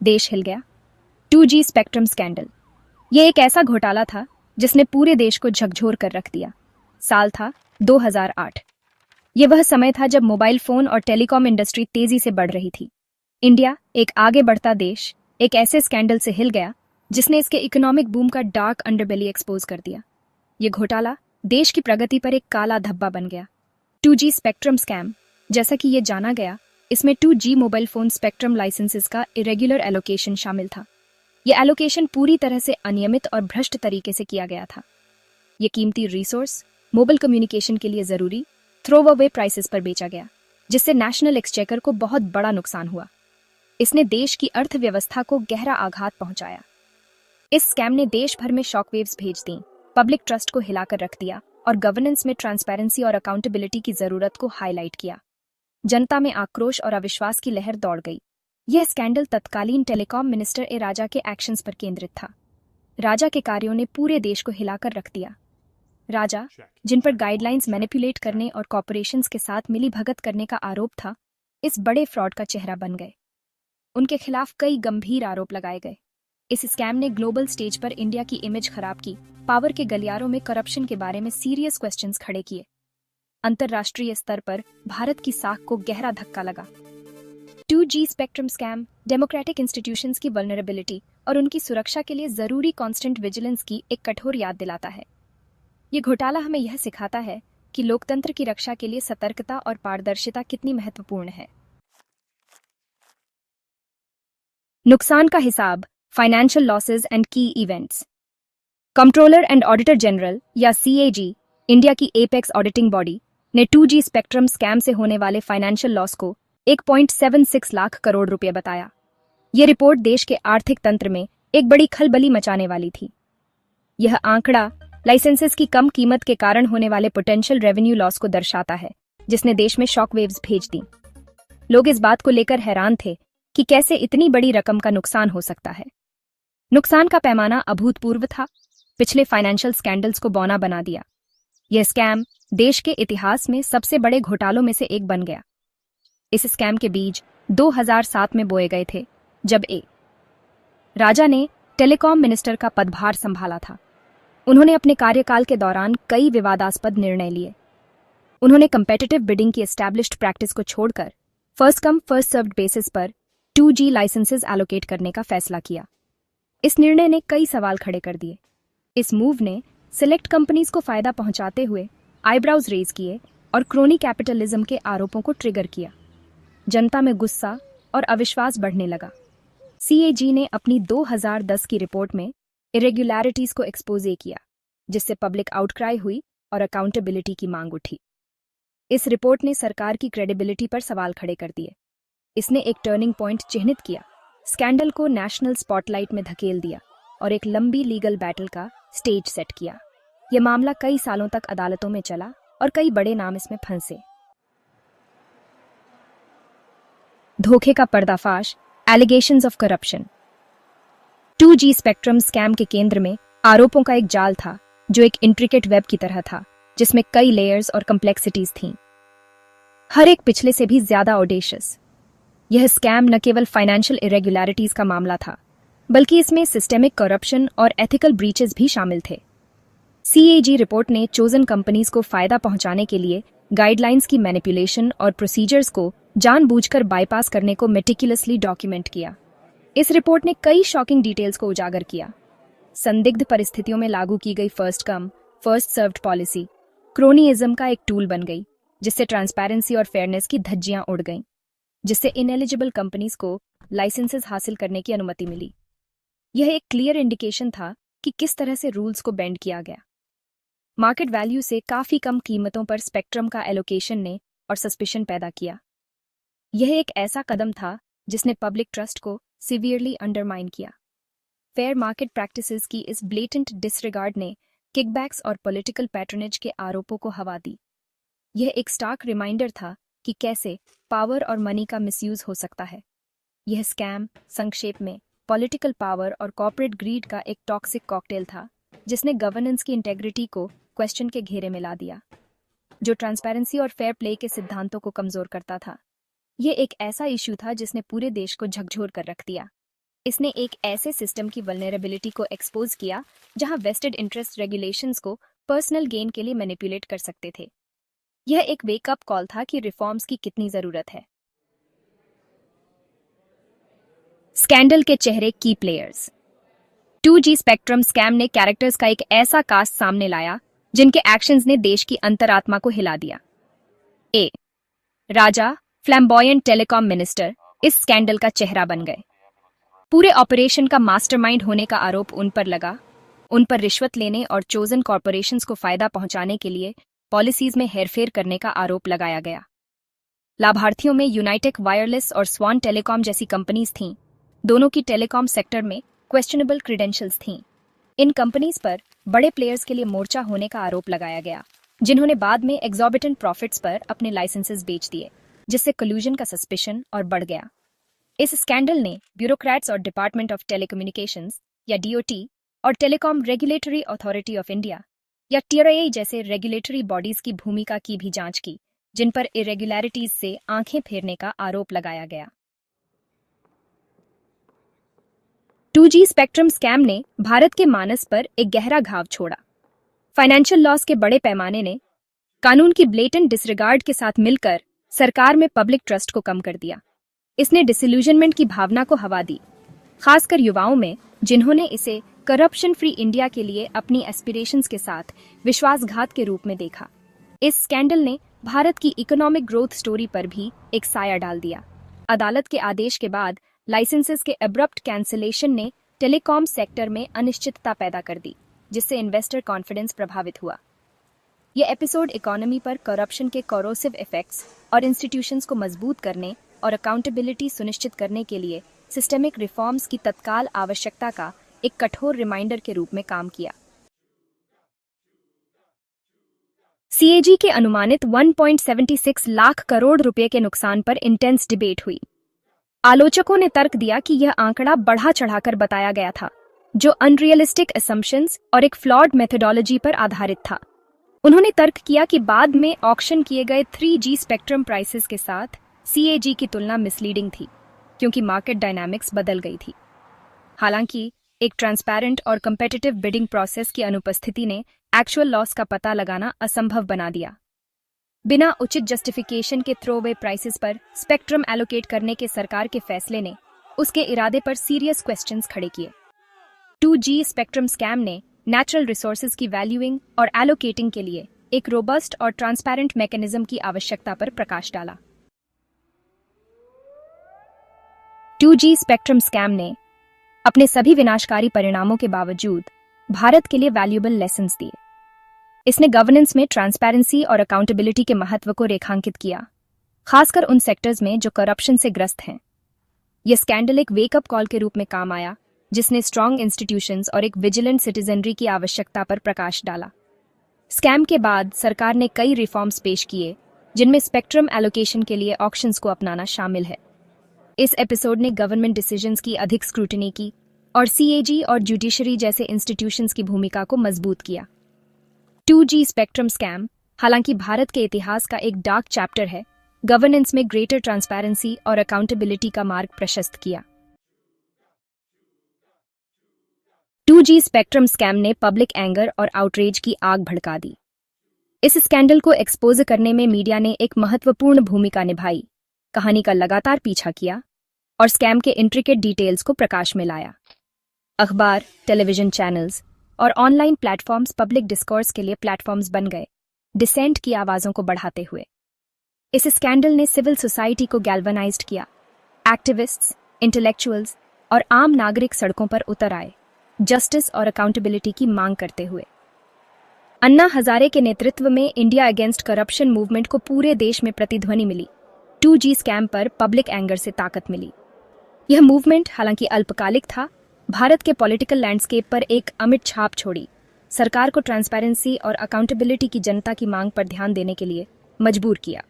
देश हिल गया। 2G spectrum scandal. ये एक ऐसा घोटाला था जिसने पूरे देश को झकझोर कर रख दिया। साल था 2008। ये वह समय था जब मोबाइल फोन और टेलीकॉम इंडस्ट्री तेजी से बढ़ रही थी। इंडिया, एक आगे बढ़ता देश, एक ऐसे स्कैंडल से हिल गया जिसने इसके इकोनॉमिक बूम का डार्क अंडरबेली एक्सपोज कर दिया। ये घोटाला देश की प्रगति पर एक काला धब्बा बन गया। 2G spectrum scam. जैसा कि ये जाना गया, इसमें 2G mobile phone spectrum licences का इरेगुलर एलोकेशन शामिल था। यह एलोकेशन पूरी तरह से अनियमित और भ्रष्ट तरीके से किया गया था। यह कीमती रिसोर्स मोबाइल कम्युनिकेशन के लिए जरूरी थ्रो अवे प्राइसेस पर बेचा गया, जिससे नेशनल एक्सचेकर को बहुत बड़ा नुकसान हुआ। इसने देश की अर्थव्यवस्था को गहरा आघात पहुंचाया। इस स्कैम ने देश भर में शॉकवेव्स भेज दी, पब्लिक ट्रस्ट को हिलाकर रख दिया और गवर्नेंस में ट्रांसपेरेंसी और अकाउंटेबिलिटी की जरूरत को हाईलाइट किया। जनता में आक्रोश और अविश्वास की लहर दौड़ गई। यह स्कैंडल तत्कालीन टेलीकॉम मिनिस्टर ए राजा के एक्शंस पर केंद्रित था। राजा के कार्यों ने पूरे देश को हिलाकर रख दिया। राजा, जिन पर गाइडलाइंस मैनिपुलेट करने और कॉर्पोरेशंस के साथ मिली भगत करने का आरोप था, इस बड़े फ्रॉड का चेहरा बन गए। उनके खिलाफ कई गंभीर आरोप लगाए गए। इस स्कैम ने ग्लोबल स्टेज पर इंडिया की इमेज खराब की, पावर के गलियारों में करप्शन के बारे में सीरियस क्वेश्चंस खड़े किए। अंतर्राष्ट्रीय स्तर पर भारत की साख को गहरा धक्का लगा। 2G spectrum scam democratic institutions की वल्नरेबिलिटी और उनकी सुरक्षा के लिए जरूरी कांस्टेंट विजिलेंस की एक कठोर याद दिलाता है। ये घोटाला हमें यह सिखाता है कि लोकतंत्र की रक्षा के लिए सतर्कता और पारदर्शिता कितनी महत्वपूर्ण है। नुकसान का हिसाब, फाइनेंशियल लॉसेस एंड की events. Controller and auditor general या CAG, इंडिया की एपेक्स ऑडिटिंग बॉडी, ने 2G स्पेक्ट्रम स्कैम से होने वाले फाइनेंशियल लॉस को 1.76 लाख करोड़ रुपए बताया। यह रिपोर्ट देश के आर्थिक तंत्र में एक बड़ी खलबली मचाने वाली थी। यह आंकड़ा लाइसेंसेस की कम कीमत के कारण होने वाले पोटेंशियल रेवेन्यू लॉस को दर्शाता है, जिसने देश में शॉकवेव्स भेज दी। लोग इस बात को लेकर हैरान थे कि कैसे इतनी बड़ी रकम का नुकसान हो सकता है। नुकसान का पैमाना अभूतपूर्व था, पिछले फाइनेंशियल स्कैंडल्स को बौना बना दिया। यह स्कैम देश के इतिहास में सबसे बड़े घोटालों में से एक बन गया। इस स्कैम के बीज 2007 में बोए गए थे, जब राजा ने टेलीकॉम मिनिस्टर का पदभार संभाला था। उन्होंने अपने कार्यकाल के दौरान कई विवादास्पद निर्णय लिए। उन्होंने कंपेटिटिव बिडिंग की एस्टैब्लिश्ड प्रैक्टिस को छोड़कर first come first served basis पर 2G लाइसेंसेस एलोकेट करने का फैसला किया। इस निर्णय ने कई सवाल खड़े कर दिए। इस मूव ने सिलेक्ट कंपनीज को फायदा पहुंचाते हुए आईब्राउज रेज किए और क्रोनी कैपिटलिज्म के आरोपों को ट्रिगर किया। जनता में गुस्सा और अविश्वास बढ़ने लगा। CAG ने अपनी 2010 की रिपोर्ट में इरेगुलैरिटीज को एक्सपोजे किया, जिससे पब्लिक आउटक्राई हुई और अकाउंटेबिलिटी की मांग उठी। इस रिपोर्ट ने सरकार की क्रेडिबिलिटी पर सवाल खड़े कर दिए। इसने एक टर्निंग पॉइंट चिह्नित किया, स्कैंडल को नेशनल स्पॉटलाइट में धकेल दिया और एक लंबी लीगल बैटल का स्टेज सेट किया। यह मामला कई सालों तक अदालतों में चला और कई बड़े नाम इसमें फंसे। धोखे का पर्दाफाश, allegations of corruption. 2G spectrum scam के केंद्र में आरोपों का एक जाल था, जो एक इंट्रिकेट वेब की तरह था, जिसमें कई लेयर्स और कम्प्लेक्सिटीज थीं, हर एक पिछले से भी ज्यादा ऑडेशियस। यह स्कैम न केवल फाइनेंशियल इरेगुलैरिटीज का मामला था, बल्कि इसमें सिस्टेमिक करप्शन और एथिकल ब्रीचेस भी शामिल थे। CAG रिपोर्ट ने चोजन कंपनीज को फायदा पहुंचाने के लिए गाइडलाइंस की मैनिपुलेशन और प्रोसीजर्स को जानबूझकर बाईपास करने को मेटिकुलसली डॉक्यूमेंट किया। इस रिपोर्ट ने कई शॉकिंग डिटेल्स को उजागर किया। संदिग्ध परिस्थितियों में लागू की गई first come first served policy cronyism का एक टूल बन गई, जिससे ट्रांसपेरेंसी और फेयरनेस की धज्जियां उड़ गईं, जिससे इनएलिजिबल कंपनीज को लाइसेंसेस हासिल करने की अनुमति मिली। यह एक क्लियर इंडिकेशन था कि किस तरह से रूल्स को बेंड किया गया। मार्केट वैल्यू से काफी कम कीमतों पर स्पेक्ट्रम का एलोकेशन ने और सस्पिशन पैदा किया। यह एक ऐसा कदम था जिसने पब्लिक ट्रस्ट को सीवियरली अंडरमाइन किया। फेयर मार्केट प्रैक्टिसेस की इस ब्लेटेंट डिसरिगार्ड ने किकबैक्स और पॉलिटिकल पैट्रनेज के आरोपों को हवा दी। यह एक स्टार्क रिमाइंडर था कि कैसे पावर और मनी का मिसयूज हो सकता है। यह स्कैम संक्षेप में पॉलिटिकल पावर और कॉर्पोरेट ग्रीड का एक टॉक्सिक कॉकटेल था, जिसने गवर्नेंस की इंटेग्रिटी को क्वेश्चन के घेरे में ला दिया, जो ट्रांसपेरेंसी और फेयर प्ले के सिद्धांतों को कमजोर करता था। यह एक ऐसा इश्यू था जिसने पूरे देश को झकझोर कर रख दिया। इसने एक ऐसे सिस्टम की वल्नरेबिलिटी को एक्सपोज किया जहां वेस्टेड इंटरेस्ट रेगुलेशंस को पर्सनल गेन के लिए मैनिपुलेट कर सकते थे। यह एक वेकअप कॉल था कि रिफॉर्म्स की कितनी जरूरत है। स्कैंडल के चेहरे की प्लेयर्स। 2G स्पेक्ट्रम स्कैम ने कैरेक्टर्स का एक ऐसा कास्ट सामने लाया जिनके एक्शंस ने देश की अंतरात्मा को हिला दिया। ए राजा, फ्लैम्बॉयंट टेलीकॉम मिनिस्टर, इस स्कैंडल का चेहरा बन गए। पूरे ऑपरेशन का मास्टरमाइंड होने का आरोप उन पर लगा। उन पर रिश्वत लेने और चोजन कॉरपोरेशंस को फायदा पहुंचाने के लिए पॉलिसीज में हेरफेर करने का आरोप लगाया गया। लाभार्थियों में यूनाइटेक वायरलेस और स्वान टेलीकॉम जैसी कंपनीज थीं। दोनों की टेलीकॉम सेक्टर में क्वेश्चनेबल क्रीडेंशियल्स थीं। इन कंपनीज पर बड़े प्लेयर्स के लिए मोर्चा होने का आरोप लगाया गया, जिन्होंने बाद में एग्जॉर्बिटेंट प्रॉफिट्स पर अपने लाइसेंसेस बेच दिए, जिससे कल्यूजन का सस्पिशन और बढ़ गया। इस स्कैंडल ने ब्यूरोक्रेट्स और डिपार्टमेंट ऑफ टेलीकम्युनिकेशंस या डीओटी और telecom regulatory authority of India या टीआरआई जैसे रेगुलेटरी बॉडीज की भूमिका की भी जांच की, जिन पर इरेगुलरिटीज से आंखें फेरने का आरोप लगाया गया। 2G स्पेक्ट्रम स्कैम ने भारत के मानस पर एक गहरा घाव छोड़ा। फाइनेंशियल लॉस के बड़े पैमाने ने कानून की ब्लेटेंट डिसरिगार्ड के साथ मिलकर सरकार में पब्लिक ट्रस्ट को कम कर दिया। इसने डिसइल्यूजनमेंट की भावना को हवा दी, खासकर युवाओं में, जिन्होंने इसे करप्शन फ्री इंडिया के लिए अपनी एस्पिरेशंस के साथ विश्वासघात के रूप में देखा। इस स्कैंडल ने भारत की इकोनॉमिक ग्रोथ स्टोरी पर भी एक साया डाल दिया। अदालत के आदेश के बाद लाइसेंसेस के अब्रप्ट कैंसिलेशन ने टेलीकॉम सेक्टर में अनिश्चितता पैदा कर दी, जिससे इन्वेस्टर कॉन्फिडेंस प्रभावित हुआ। यह एपिसोड इकोनॉमी पर करप्शन के कोरोसिव इफेक्ट्स और इंस्टीट्यूशंस को मजबूत करने और अकाउंटेबिलिटी सुनिश्चित करने के लिए सिस्टेमिक रिफॉर्म्स की तत्काल आवश्यकता का एक कठोर रिमाइंडर के रूप में काम किया। सीएजी के अनुमानित 1.76 लाख करोड़ रुपए के नुकसान पर इंटेंस डिबेट हुई। आलोचकों ने तर्क दिया कि यह आंकड़ा बढ़ा चढ़ाकर बताया गया था, जो अनरियलिस्टिक असम्पशंस और एक फ्लॉड मेथोडोलॉजी पर आधारित था। उन्होंने तर्क किया कि बाद में ऑक्शन किए गए 3G स्पेक्ट्रम प्राइसेस के साथ सीएजी की तुलना मिसलीडिंग थी, क्योंकि मार्केट डायनामिक्स बदल गई थी। हालांकि एक ट्रांसपेरेंट और कंपेटिटिव बिडिंग प्रोसेस की अनुपस्थिति ने एक्चुअल लॉस का पता लगाना असंभव बना दिया। बिना उचित जस्टिफिकेशन के थ्रोवे प्राइसेस पर स्पेक्ट्रम एलोकेट करने के सरकार के फैसले ने उसके इरादे पर सीरियस क्वेश्चंस खड़े किए। 2G स्पेक्ट्रम स्कैम ने नेचुरल रिसोर्सेज की वैल्यूइंग और एलोकेटिंग के लिए एक रोबस्ट और ट्रांसपेरेंट मैकेनिज्म की आवश्यकता पर प्रकाश डाला। 2G स्पेक्ट्रम स्कैम ने अपने सभी विनाशकारी परिणामों के बावजूद भारत के लिए वैल्यूएबल लेसन्स दिए। इसने गवर्नेंस में ट्रांसपेरेंसी और अकाउंटेबिलिटी के महत्व को रेखांकित किया, खासकर उन सेक्टर्स में जो करप्शन से ग्रस्त हैं। यह स्कैंडल एक वेकअप कॉल के रूप में काम आया, जिसने स्ट्रांग इंस्टीट्यूशंस और एक विजिलेंट सिटीजनरी की आवश्यकता पर प्रकाश डाला। स्कैम के बाद सरकार ने कई रिफॉर्म्स पेश किए, जिनमें स्पेक्ट्रम एलोकेशन के लिए ऑक्शंस को अपनाना शामिल है। इस एपिसोड ने गवर्नमेंट डिसीजंस की अधिक स्क्रूटनी की और सीएजी और जुडिशरी जैसे इंस्टीट्यूशंस की भूमिका को मजबूत किया। 2G स्पेक्ट्रम स्कैम, हालांकि भारत के इतिहास का एक डार्क चैप्टर है, गवर्नेंस में ग्रेटर ट्रांसपेरेंसी और अकाउंटेबिलिटी का मार्ग प्रशस्त किया। 2G स्पेक्ट्रम स्कैम ने पब्लिक एंगर और आउटरेज की आग भड़का दी। इस स्कैंडल को एक्सपोज करने में मीडिया ने एक महत्वपूर्ण भूमिका निभाई, कहानी का लगातार पीछा किया और स्कैम के इंट्रिकेट डिटेल्स को प्रकाश में लाया। अखबार, टेलीविजन चैनल्स और ऑनलाइन प्लेटफॉर्म्स पब्लिक डिस्कोर्स के लिए प्लेटफॉर्म्स बन गए, डिसेंट की आवाजों को बढ़ाते हुए। इस स्कैंडल ने सिविल सोसाइटी को गैल्वनाइज्ड किया। एक्टिविस्ट्स, इंटेलेक्चुअल्स और आम नागरिक सड़कों पर उतर आए, जस्टिस और अकाउंटेबिलिटी की मांग करते हुए। अन्ना हजारे के नेतृत्व में इंडिया अगेंस्ट करप्शन मूवमेंट को पूरे देश में प्रतिध्वनि मिली। 2G स्कैम पर पब्लिक एंगर से ताकत मिली। यह मूवमेंट हालांकि अल्पकालिक था, भारत के पॉलिटिकल लैंडस्केप पर एक अमिट छाप छोड़ी, सरकार को ट्रांसपेरेंसी और अकाउंटेबिलिटी की जनता की मांग पर ध्यान देने के लिए मजबूर किया।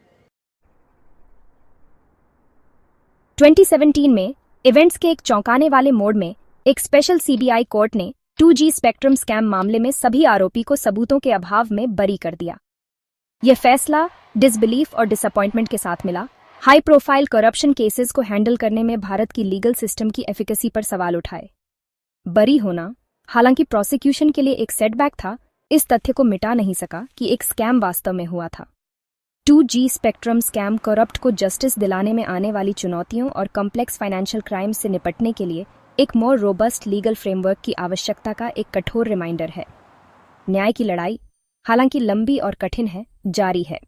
2017 में इवेंट्स के एक चौंकाने वाले मोड़ में एक स्पेशल सीबीआई कोर्ट ने 2G स्पेक्ट्रम स्कैम मामले में सभी आरोपी को सबूतों के अभाव में बरी कर दिया। यह फैसला डिसबिलीफ और डिसअपॉइंटमेंट के साथ मिला, हाई प्रोफाइल करप्शन केसेस को हैंडल करने में भारत की लीगल सिस्टम की एफिकेसी पर सवाल उठाए। बरी होना, हालांकि प्रोसिक्यूशन के लिए एक सेटबैक था, इस तथ्य को मिटा नहीं सका कि एक स्कैम वास्तव में हुआ था। 2G स्पेक्ट्रम स्कैम करप्ट को जस्टिस दिलाने में आने वाली चुनौतियों और कॉम्प्लेक्स फाइनेंशियल क्राइम्स से निपटने के लिए एक मोर रोबस्ट लीगल फ्रेमवर्क की आवश्यकता का एक कठोर रिमाइंडर है। न्याय की लड़ाई, हालांकि लंबी और कठिन है, जारी है।